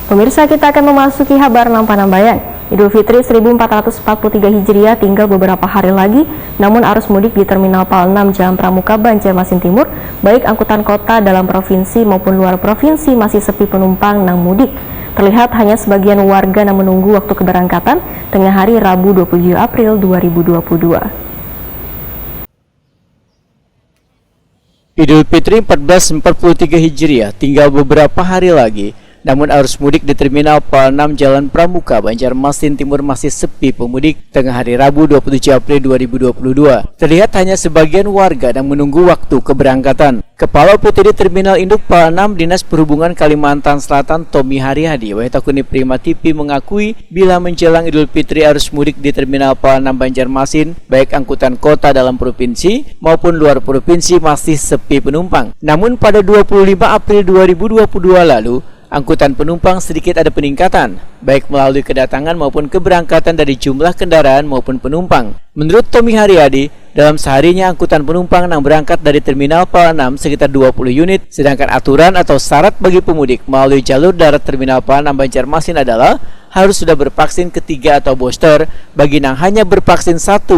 Pemirsa, kita akan memasuki Habar Nampanambayan. Idul Fitri 1443 Hijriah tinggal beberapa hari lagi, namun arus mudik di Terminal PAL 6 Jalan Pramuka, Banjarmasin Timur, baik angkutan kota dalam provinsi maupun luar provinsi masih sepi penumpang nang mudik. Terlihat hanya sebagian warga yang menunggu waktu keberangkatan tengah hari Rabu 27 April 2022. Idul Fitri 1443 Hijriah tinggal beberapa hari lagi, namun arus mudik di Terminal PAL 6 Jalan Pramuka, Banjarmasin Timur masih sepi pemudik tengah hari Rabu 27 April 2022. Terlihat hanya sebagian warga yang menunggu waktu keberangkatan. Kepala UPTD Terminal Induk PAL 6 Dinas Perhubungan Kalimantan Selatan Tommy Haryadi Wahitakuni Prima TV mengakui bila menjelang Idul Fitri arus mudik di Terminal PAL 6 Banjarmasin, baik angkutan kota dalam provinsi maupun luar provinsi masih sepi penumpang. Namun pada 25 April 2022 lalu, angkutan penumpang sedikit ada peningkatan, baik melalui kedatangan maupun keberangkatan dari jumlah kendaraan maupun penumpang. Menurut Tommy Haryadi, dalam seharinya angkutan penumpang yang berangkat dari Terminal PAL 6 sekitar 20 unit, sedangkan aturan atau syarat bagi pemudik melalui jalur darat Terminal PAL 6 Banjarmasin adalah harus sudah bervaksin ketiga atau booster. Bagi yang hanya bervaksin 1-2,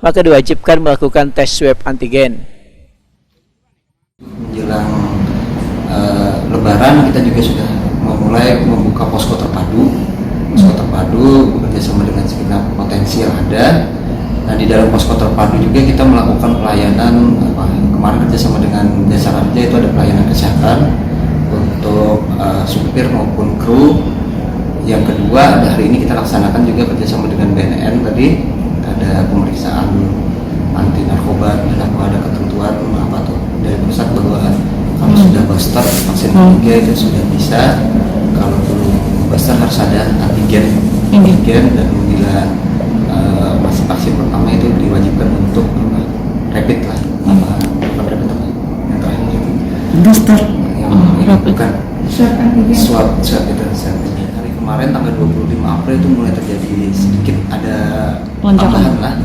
maka diwajibkan melakukan tes swab antigen. Menjelang Lebaran kita juga sudah memulai membuka posko terpadu bekerjasama dengan segenap potensi yang ada. Dan di dalam posko terpadu juga kita melakukan pelayanan kemarin kerjasama dengan Jasa Raja, itu ada pelayanan kesehatan untuk supir maupun kru. Yang kedua, hari ini kita laksanakan juga kerjasama dengan BNN, tadi ada pemeriksaan anti narkoba, ada ketentuan dari pusat bahwa kalau sudah booster vaksin ketiga itu sudah bisa, kalau belum booster harus ada antigen dan bila masih vaksin pertama itu diwajibkan untuk rapid lah, yang terakhir itu booster yang bukan swab itu. Hari kemarin tanggal 25 April itu mulai terjadi sedikit ada tambahan lah,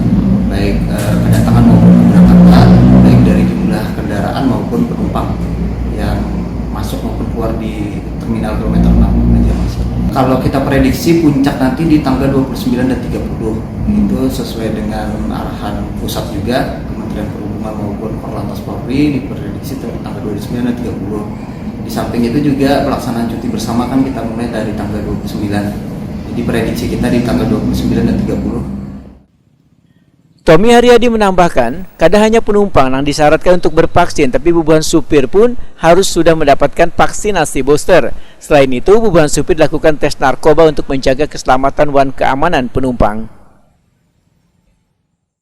baik kedatangan maupun keberangkatan, baik dari jumlah kendaraan maupun penumpang yang masuk maupun keluar di terminal kilometer 6 Banjarmasin. Kalau kita prediksi puncak nanti di tanggal 29 dan 30 itu sesuai dengan arahan pusat juga, Kementerian Perhubungan maupun Korlantas Polri diprediksi tanggal 29 dan 30. Di samping itu juga pelaksanaan cuti bersama kan kita mulai dari tanggal 29. Jadi prediksi kita di tanggal 29 dan 30. Tommy Haryadi menambahkan, kada hanya penumpang yang disyaratkan untuk bervaksin, tapi beban supir pun harus sudah mendapatkan vaksinasi booster. Selain itu, beban supir dilakukan tes narkoba untuk menjaga keselamatan dan keamanan penumpang.